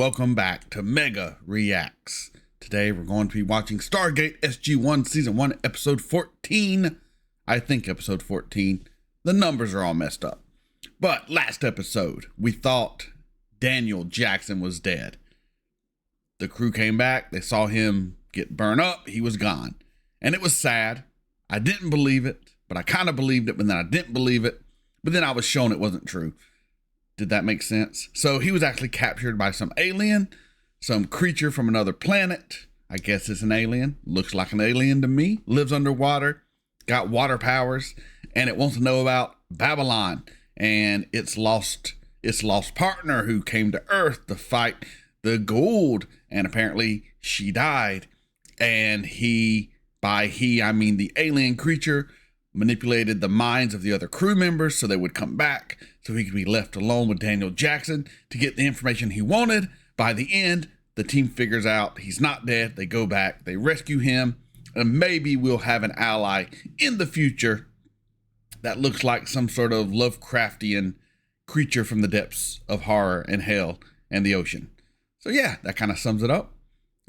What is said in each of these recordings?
welcome back to Mega Reacts. Today we're going to be watching Stargate SG-1 Season 1 Episode 14. I think Episode 14. The numbers are all messed up. But last episode, we thought Daniel Jackson was dead. The crew came back, they saw him get burned up, he was gone. And it was sad. I didn't believe it, but I kind of believed it, but then I didn't believe it. But then I was shown it wasn't true. Did that make sense? So he was actually captured by some alien, some creature from another planet. I guess it's an alien. Looks like an alien to me. Lives underwater, got water powers, and it wants to know about Babylon and its lost partner who came to Earth to fight the Gould. And apparently she died. And by he, I mean the alien creature, manipulated the minds of the other crew members so they would come back so he could be left alone with Daniel Jackson to get the information he wanted. By the end, the team figures out he's not dead. They go back, they rescue him, and maybe we'll have an ally in the future that looks like some sort of Lovecraftian creature from the depths of horror and hell and the ocean. So yeah, that kind of sums it up.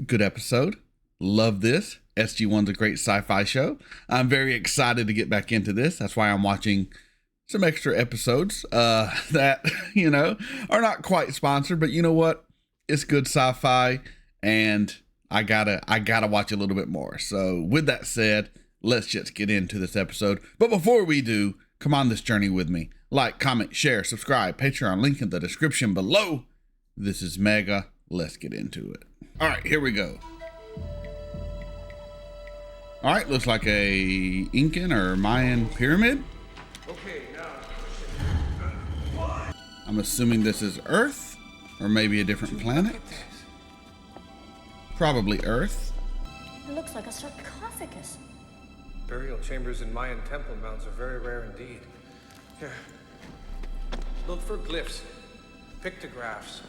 Good episode. Love this. SG-1's a great sci-fi show. I'm very excited to get back into this. That's why I'm watching some extra episodes that, are not quite sponsored, but you know what? It's good sci-fi and I gotta watch a little bit more. So with that said, let's just get into this episode. But before we do, come on this journey with me. Like, comment, share, subscribe, Patreon link in the description below. This is Mega. Let's get into it. All right, here we go. All right, looks like a Incan or Mayan pyramid. Okay, now. I'm assuming this is Earth, or maybe a different planet. Probably Earth. It looks like a sarcophagus. Burial chambers in Mayan temple mounds are very rare indeed. Here. Look for glyphs, pictographs.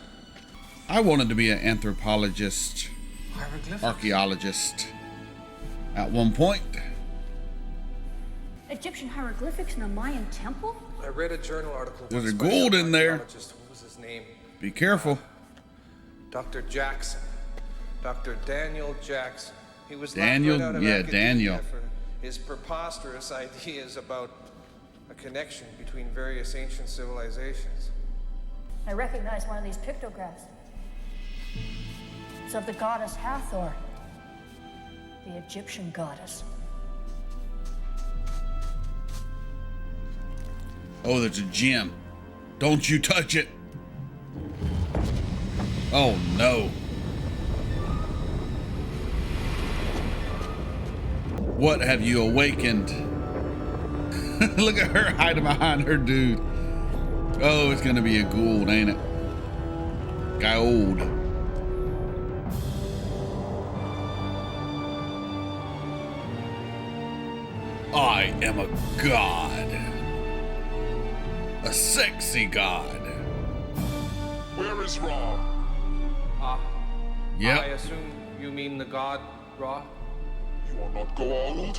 I wanted to be an anthropologist, Hieroglyphics. archaeologist at one point. Egyptian hieroglyphics in a Mayan temple? I read a journal article. There's once a by an gold in there. archaeologist. What was his name? Be careful. Dr. Jackson. Dr. Daniel Jackson. He was Daniel? locked right out of Yeah, academia Daniel. for his preposterous ideas about a connection between various ancient civilizations. I recognize one of these pictographs. It's of the goddess Hathor, the Egyptian goddess. Oh, there's a gem. Don't you touch it. Oh, no. What have you awakened? Look at her hiding behind her dude. Oh, it's gonna be a Gould, ain't it? Guy old. I am a god. A sexy god. Where is Ra? Yep. I assume you mean the god Ra? You are not Goa'uld?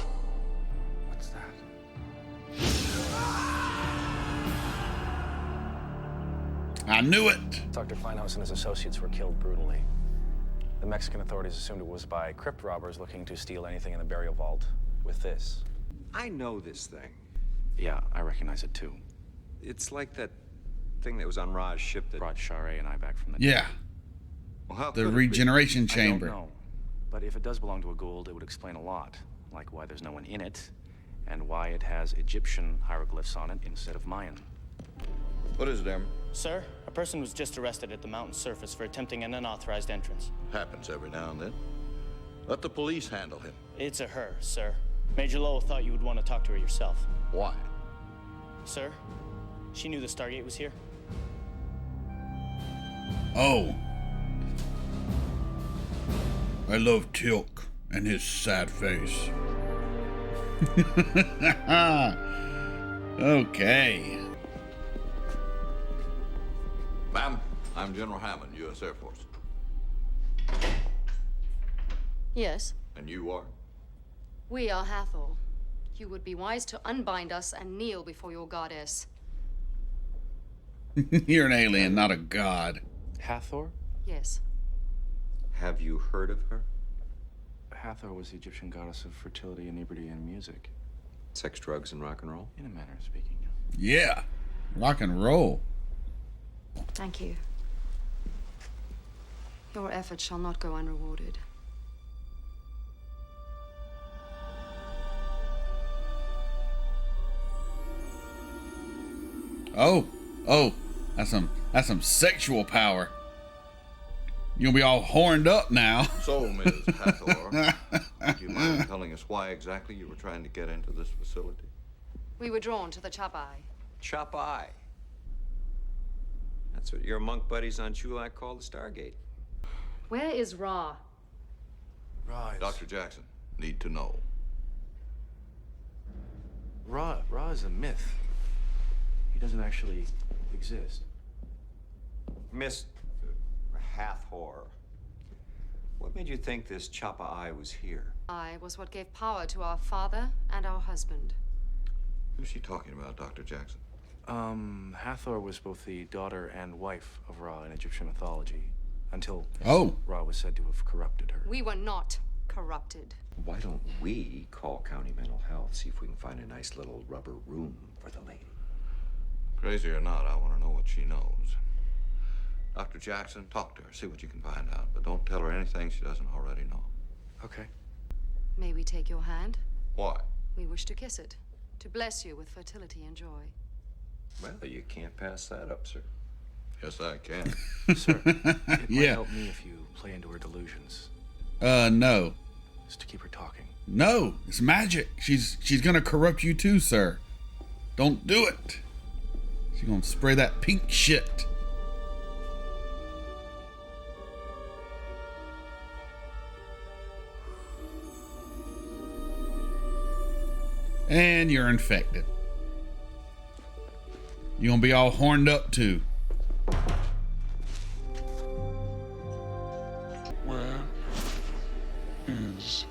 What's that? I knew it. Dr. Feinhaus and his associates were killed brutally. The Mexican authorities assumed it was by crypt robbers looking to steal anything in the burial vault with this. I know this thing. Yeah, I recognize it too. It's like that thing that was on Ra's ship that Brought Share and I back from the Yeah. Well, how The could it be? regeneration I chamber. don't know. But if it does belong to a Goa'uld, it would explain a lot. Like why there's no one in it, and why it has Egyptian hieroglyphs on it instead of Mayan. What is it, Em? Sir, a person was just arrested at the mountain's surface for attempting an unauthorized entrance. Happens every now and then. Let the police handle him. It's a her, sir. Major Lowell thought you would want to talk to her yourself. Why? Sir, she knew the Stargate was here. Oh. I love Tilk and his sad face. Okay. Ma'am, I'm General Hammond, U.S. Air Force. Yes, And you are? we are Hathor. You would be wise to unbind us and kneel before your goddess. You're an alien, not a god. Hathor? Yes. Have you heard of her? Hathor was the Egyptian goddess of fertility, inebriety, and music. Sex, drugs, and rock and roll? In a manner of speaking. Yeah. Rock and roll. Thank you. Your efforts shall not go unrewarded. Oh, that's some sexual power. You'll be all horned up now. So, Ms. Hathor, do you mind telling us why exactly you were trying to get into this facility? We were drawn to the Chapai. Chop Eye. That's what your monk buddies on Chulak call the Stargate. Where is Ra? Ra is... Dr. Jackson, need to know. Ra is a myth. He doesn't actually exist. Miss Hathor, what made you think this Chapa Eye was here? I was what gave power to our father and our husband. Who's she talking about, Dr. Jackson? Hathor was both the daughter and wife of Ra in Egyptian mythology, until Ra was said to have corrupted her. We were not corrupted. Why don't we call County Mental Health, see if we can find a nice little rubber room for the lady? Crazy or not, I want to know what she knows. Dr. Jackson, talk to her, see what you can find out, but don't tell her anything she doesn't already know. Okay. May we take your hand? Why? We wish to kiss it, to bless you with fertility and joy. Well, you can't pass that up, sir. Yes, I can. Sir, it might help me if you play into her delusions. No. Just to keep her talking. No, it's magic. She's gonna corrupt you too, sir. Don't do it. She's gonna spray that pink shit. And you're infected. You're gonna be all horned up too. Where is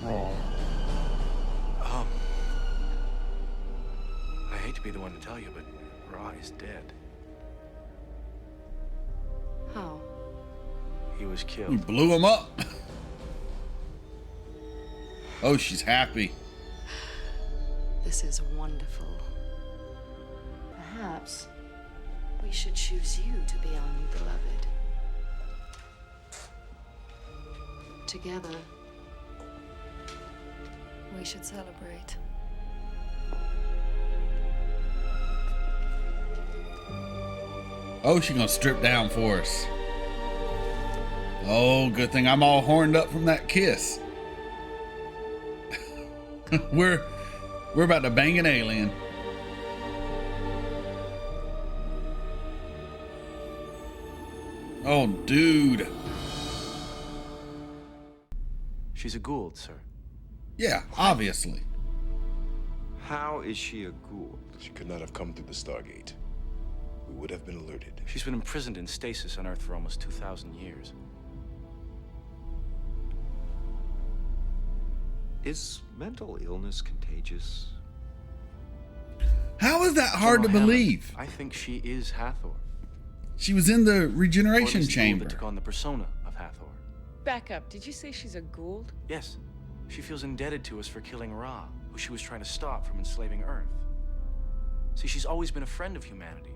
Ra? I hate to be the one to tell you, but Ra is dead. How? He was You killed. blew him up. Oh, she's happy. This is wonderful. Perhaps we should choose you to be our new beloved. Together, we should celebrate. Oh, she's gonna strip down for us. Oh, good thing I'm all horned up from that kiss. We're about to bang an alien. Oh, dude. She's a Gould, sir. Yeah, obviously. How is she a Gould? She could not have come through the Stargate. We would have been alerted. She's been imprisoned in stasis on Earth for almost 2,000 years. Is mental illness contagious? How is that hard to General Hammond, believe? I think she is Hathor. She was in the Or at regeneration least the Gould chamber. that took on the persona of Hathor. Back up. Did you say she's a Gould? Yes. She feels indebted to us for killing Ra, who she was trying to stop from enslaving Earth. See, she's always been a friend of humanity.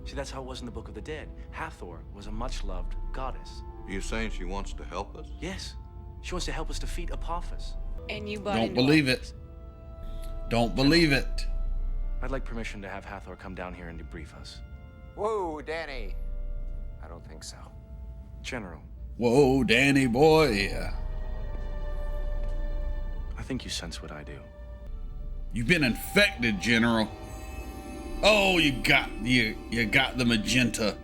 See, that's how it was in the Book of the Dead. Hathor was a much-loved goddess. Are you saying she wants to help us? Yes. She wants to help us defeat Apophis. And you bought Don't into believe all it. this. Don't believe it. I'd like permission to have Hathor come down here and debrief us. Whoa, Danny. I don't think so. General, Whoa, Danny boy. I think you sense what I do. You've been infected, General. Oh, you got the magenta.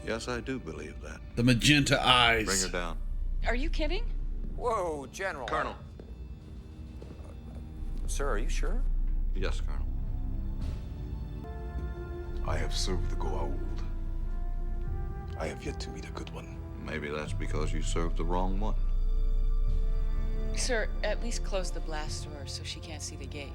Yes, I do believe that. The magenta eyes. Bring her down. Are you kidding? Whoa, General. Colonel. Sir, are you sure? Yes, Colonel. I have served the Goa'uld. I have yet to meet a good one. Maybe that's because you served the wrong one. Sir, at least close the blast door so she can't see the gate.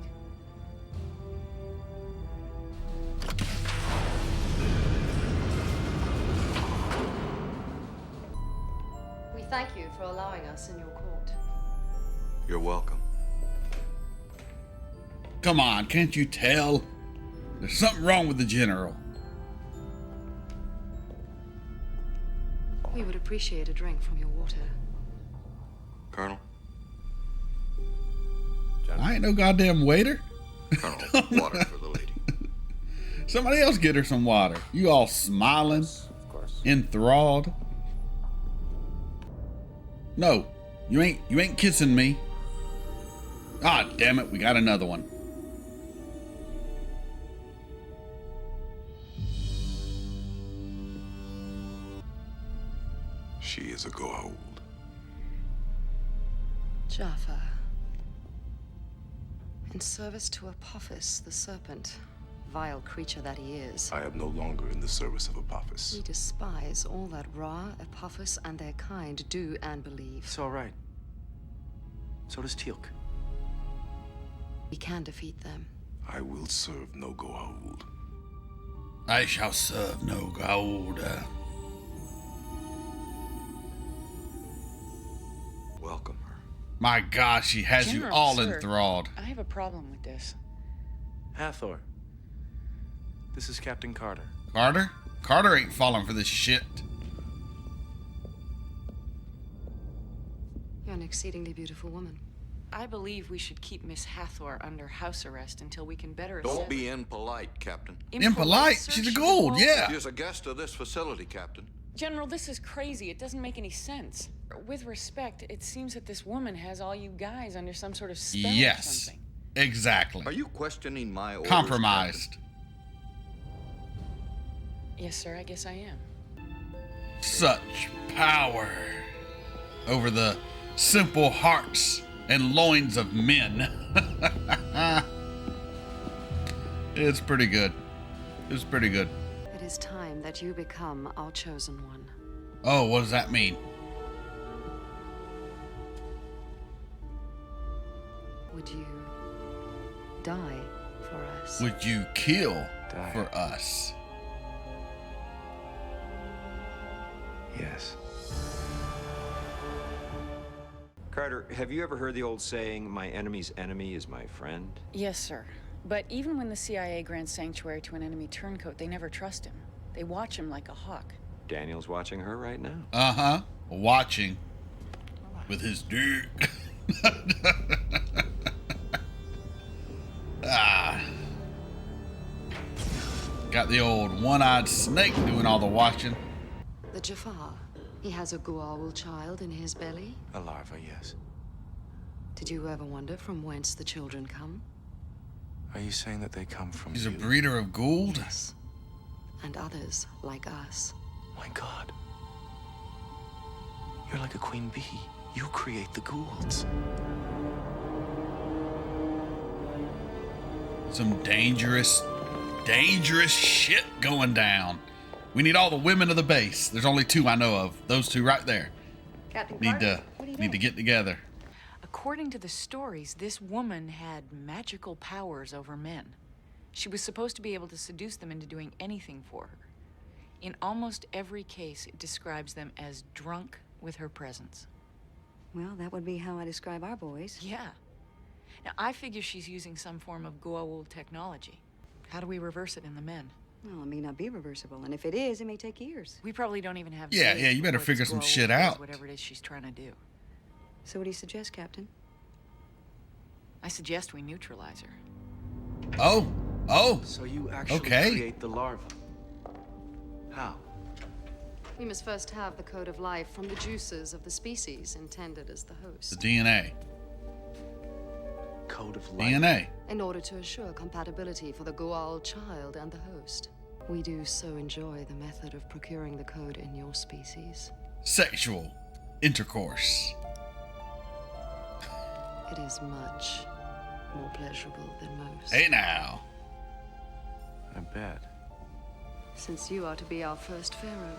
for allowing us in your court. You're welcome. Come on, can't you tell? There's something wrong with the general. We would appreciate a drink from your water. Colonel? I ain't no goddamn waiter. Colonel, water for the lady. Somebody else get her some water. You all smiling, Of course. enthralled. No, you ain't kissing me. Ah, damn it, we got another one. She is a Goa'uld. Jaffa. In service to Apophis, the serpent, vile creature that he is. I am no longer in the service of Apophis. We despise all that Ra, Apophis, and their kind do and believe. It's all right. So does Teal'c. We can defeat them. I will serve no Goa'uld. I shall serve no gold. Welcome her. My gosh, she has you General, all sir, enthralled. I have a problem with this. Hathor. This is Captain Carter. Carter? Carter ain't falling for this shit. You're an exceedingly beautiful woman. I believe we should keep Miss Hathor under house arrest until we can better Don't assess- be impolite, Captain. Impolite? sir? She's a She's gold, Goa'uld. yeah. She's a guest of this facility, Captain. General, this is crazy. It doesn't make any sense. With respect, it seems that this woman has all you guys under some sort of spell or Yes, something. exactly. Are you questioning my orders, Compromised. Yes, sir, I guess I am. Such power over the simple hearts and loins of men. It's pretty good. It's pretty good. It is time that you become our chosen one. Oh, what does that mean? Would you die for us? Would you kill Die. for us? Yes. Carter, have you ever heard the old saying, my enemy's enemy is my friend? Yes, sir. But even when the CIA grants sanctuary to an enemy turncoat, they never trust him. They watch him like a hawk. Daniel's watching her right now. Uh-huh. Watching with his dick. Ah. Got the old one-eyed snake doing all the watching. The Jafar. He has a Goa'uld child in his belly. A larva, yes. Did you ever wonder from whence the children come? Are you saying that they come from He's a you? breeder of gold. Yes. And others like us. My God. You're like a queen bee. You create the Goa'ulds. Some dangerous shit going down. We need all the women of the base. There's only two I know of. Those two right there. Captain Need Carter, to get together. According to the stories, this woman had magical powers over men. She was supposed to be able to seduce them into doing anything for her. In almost every case, it describes them as drunk with her presence. Well, that would be how I describe our boys. Yeah. Now, I figure she's using some form of Goa'uld technology. How do we reverse it in the men? Well, it may not be reversible, and if it is, it may take years. We probably don't even have Yeah, days yeah, you better before figure this some Goa'uld shit does out. Whatever it is she's trying to do. So what do you suggest, Captain? I suggest we neutralize her. Oh. So you actually Okay. create the larva. How? We must first have the code of life from the juices of the species intended as the The host. DNA. Code of life. DNA. In order to assure compatibility for the Goa'uld child and the host. We do so enjoy the method of procuring the code in your species. Sexual intercourse. It is much more pleasurable than most. Hey now. I bet. Since you are to be our first pharaoh,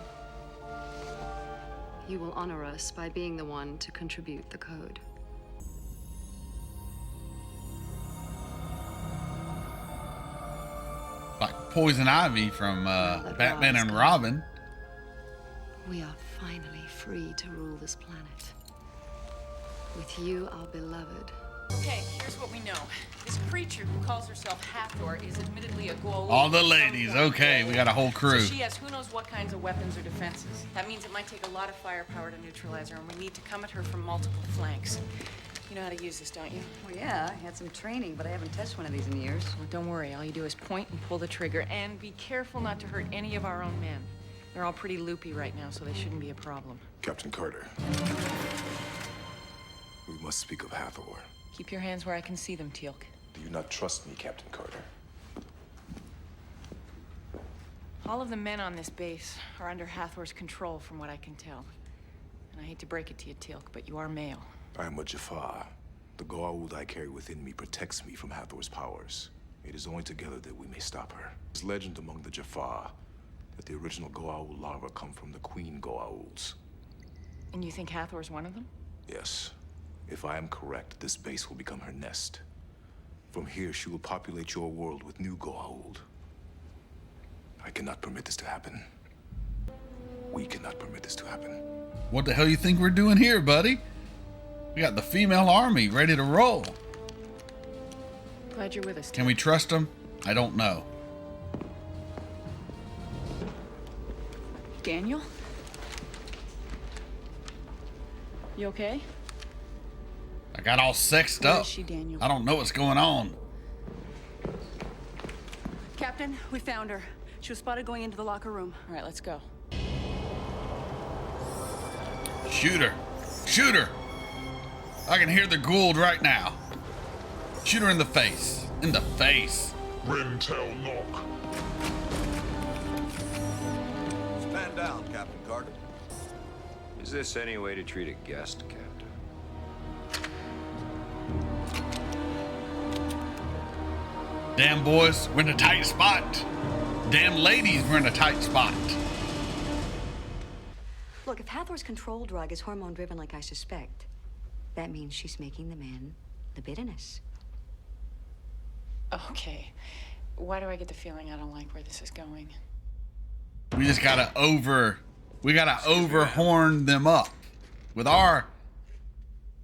you will honor us by being the one to contribute the code. Like Poison Ivy from Batman and Robin. We are finally free to rule this planet. With you, our beloved. Okay, here's what we know. This creature who calls herself Hathor is admittedly a Goa'uld. All the ladies. Okay, we got a whole crew. So she has who knows what kinds of weapons or defenses. That means it might take a lot of firepower to neutralize her, and we need to come at her from multiple flanks. You know how to use this, don't you? Well, yeah, I had some training, but I haven't touched one of these in years. Well, don't worry. All you do is point and pull the trigger, and be careful not to hurt any of our own men. They're all pretty loopy right now, so they shouldn't be a problem. Captain Carter. We must speak of Hathor. Keep your hands where I can see them, Teal'c. Do you not trust me, Captain Carter? All of the men on this base are under Hathor's control, from what I can tell. And I hate to break it to you, Teal'c, but you are male. I am a Jafar. The Goa'uld I carry within me protects me from Hathor's powers. It is only together that we may stop her. There's legend among the Jafar that the original Goa'uld larvae come from the Queen Goa'ulds. And you think Hathor's one of them? Yes. If I am correct, this base will become her nest. From here, she will populate your world with new Goa'uld. I cannot permit this to happen. We cannot permit this to happen. What the hell you think we're doing here, buddy? We got the female army ready to roll. Glad you're with us. Can we trust them? I don't know. Daniel? You okay? I got all sexed Where up. is she, Daniel? I don't know what's going on. Captain, we found her. She was spotted going into the locker room. All right, let's go. Shoot her. Shoot her. I can hear the Goa'uld right now. Shoot her in the face. In the face. Rentel knock. Stand down, Captain Carter. Is this any way to treat a guest, Captain? Damn boys, we're in a tight spot. Damn ladies, we're in a tight spot. Look, if Hathor's control drug is hormone-driven like I suspect, that means she's making the men the bitterness. Okay. Why do I get the feeling I don't like where this is going? We just gotta overhorn them up with our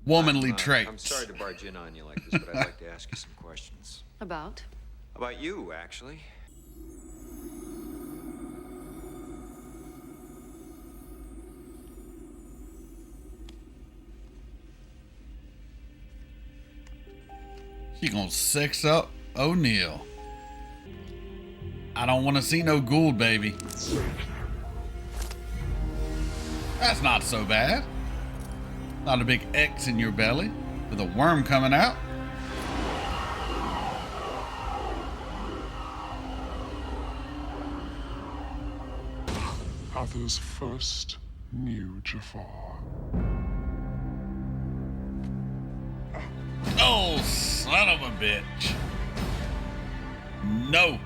womanly traits. I'm sorry to barge in on you like this, but I'd like to ask you some questions. About? About you, actually. She gonna sex up O'Neill. I don't want to see no Goa'uld, baby. That's not so bad. Not a big X in your belly with a worm coming out. Hathor's first new Jafar. Oh, son of a bitch. No.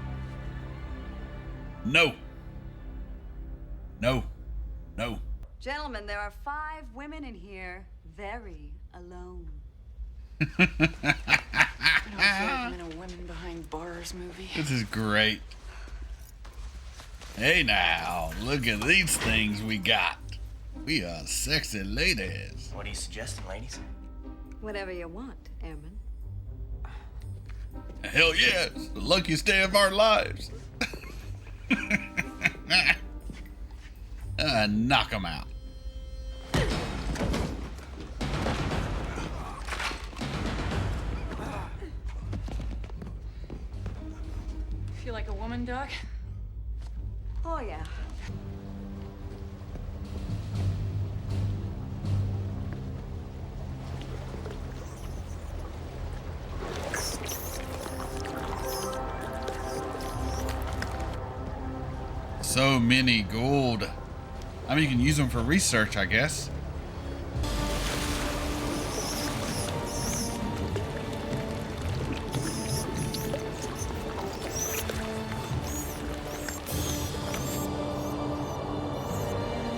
No. No. No. Gentlemen, there are 5 women in here, very alone. I don't feel like I'm in a women behind bars movie. This is great. Hey now, look at these things we got. We are sexy ladies. What are you suggesting, ladies? Whatever you want, Airman. Hell yes, the luckiest day of our lives. Knock them out. Feel like a woman, Doc? Oh, yeah. So many gold. I mean, you can use them for research, I guess.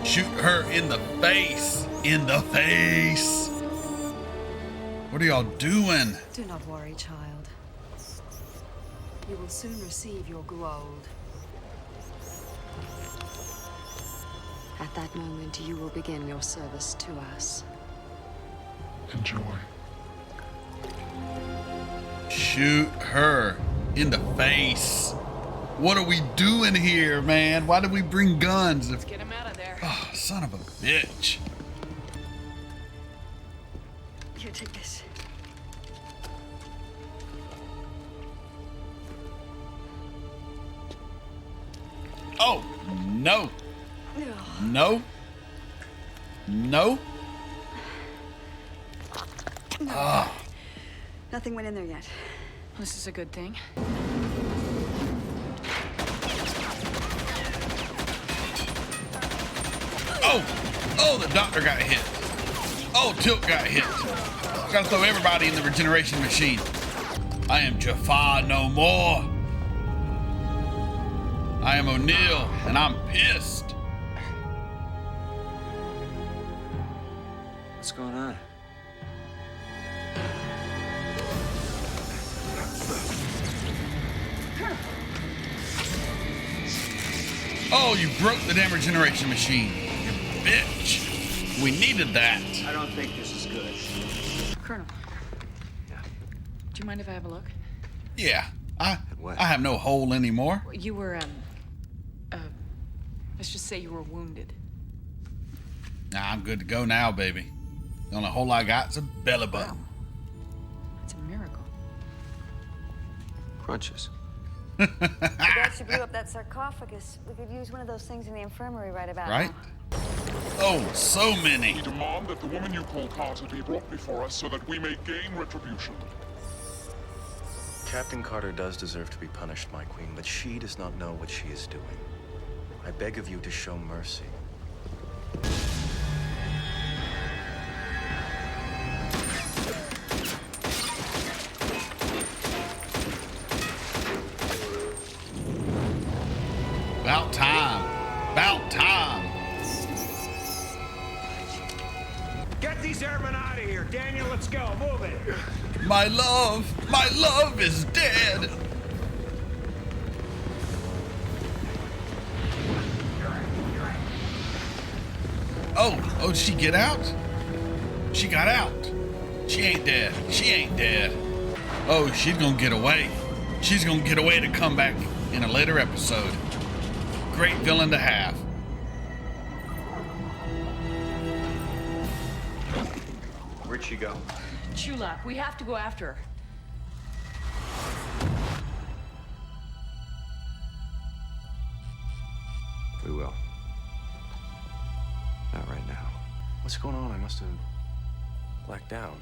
Shoot her in the face. In the face. What are y'all doing? Do not worry, child. You will soon receive your Goa'uld. At that moment, you will begin your service to us. Enjoy. Shoot her in the face. What are we doing here, man? Why did we bring guns? Let's get him out of there. Oh, son of a bitch. Here, take this. Oh, no. No. No. No. Nothing went in there yet. This is a good thing. Oh, the doctor got hit. Oh, Tilt got hit. Gotta throw everybody in the regeneration machine. I am Jafar no more. I am O'Neill, and I'm pissed. What's going on? Oh, you broke the damn regeneration machine. You bitch. We needed that. I don't think this is good. Colonel. Yeah. Do you mind if I have a look? Yeah, I have no hole anymore. You were, let's just say you were wounded. Nah, I'm good to go now, baby. The only hole I got's a belly button. Wow. That's a miracle. Crunches. The guys who blew up that sarcophagus. We could use one of those things in the infirmary right about Right? now. Oh, so many. We demand that the woman you call Carter be brought before us so that we may gain retribution. Captain Carter does deserve to be punished, my queen, but she does not know what she is doing. I beg of you to show mercy. About time. About time. Get these airmen out of here. Daniel, let's go. Move it. My love is dead. Oh, did she get out? She got out. She ain't dead. She ain't dead. Oh, she's gonna get away. She's gonna get away to come back in a later episode. Great villain to have. Where'd she go? Chulak, we have to go after her. We will. Not right now. What's going on? I must have blacked out.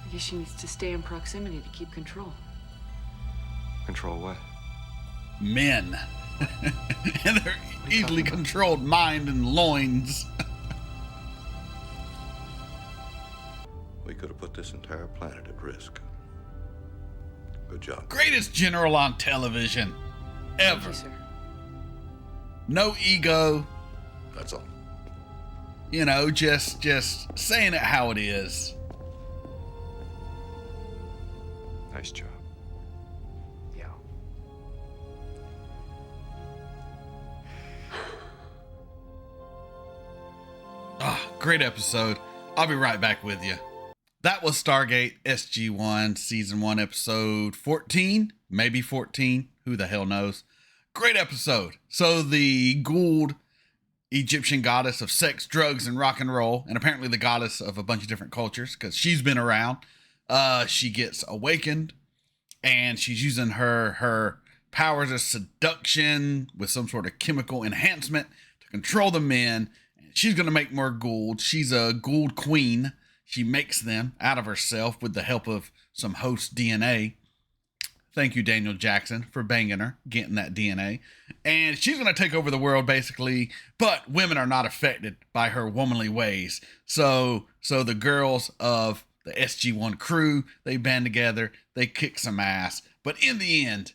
I guess she needs to stay in proximity to keep control. Control what? Men. And their easily controlled mind and loins. We could have put this entire planet at risk. Good job. Greatest general on television ever. Thank you, sir. No ego. That's all. You know, just saying it how it is. Nice job. Yeah. Ah, great episode. I'll be right back with you. That was Stargate SG-1 Season 1 Episode 14. Maybe 14. Who the hell knows? Great episode. So the Gould, Egyptian goddess of sex, drugs, and rock and roll, and apparently the goddess of a bunch of different cultures, because she's been around, she gets awakened, and she's using her powers of seduction with some sort of chemical enhancement to control the men. She's going to make more Gould. She's a Gould queen. She makes them out of herself with the help of some host DNA. Thank you, Daniel Jackson, for banging her, getting that DNA. And she's going to take over the world, basically, but women are not affected by her womanly ways. So the girls of the SG-1 crew, they band together, they kick some ass. But in the end,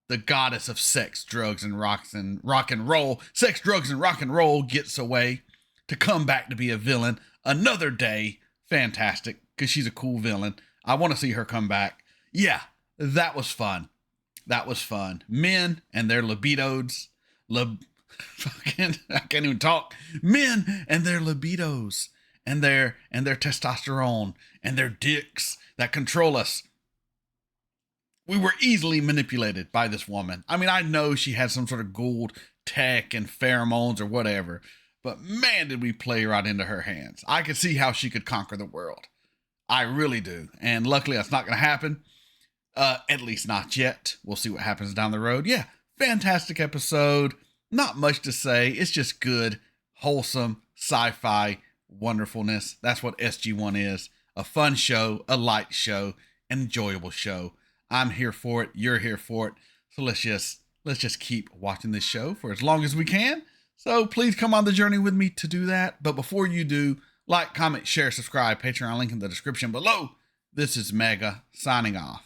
the goddess of sex, drugs, and rock and roll, sex, drugs, and rock and roll gets away to come back to be a villain another day. Fantastic, because she's a cool villain. I want to see her come back. Yeah, that was fun. That was fun. Men and their libidos. I can't even talk. Men and their libidos. and their testosterone and their dicks that control us. We were easily manipulated by this woman. I mean, I know she had some sort of gold tech and pheromones or whatever, but man, did we play right into her hands. I could see how she could conquer the world. I really do. And luckily that's not going to happen. At least not yet. We'll see what happens down the road. Yeah, fantastic episode. Not much to say. It's just good, wholesome, sci-fi wonderfulness. That's what SG-1 is. A fun show, a light show, an enjoyable show. I'm here for it. You're here for it. So let's just keep watching this show for as long as we can. So please come on the journey with me to do that. But before you do, like, comment, share, subscribe, Patreon link in the description below. This is Mega signing off.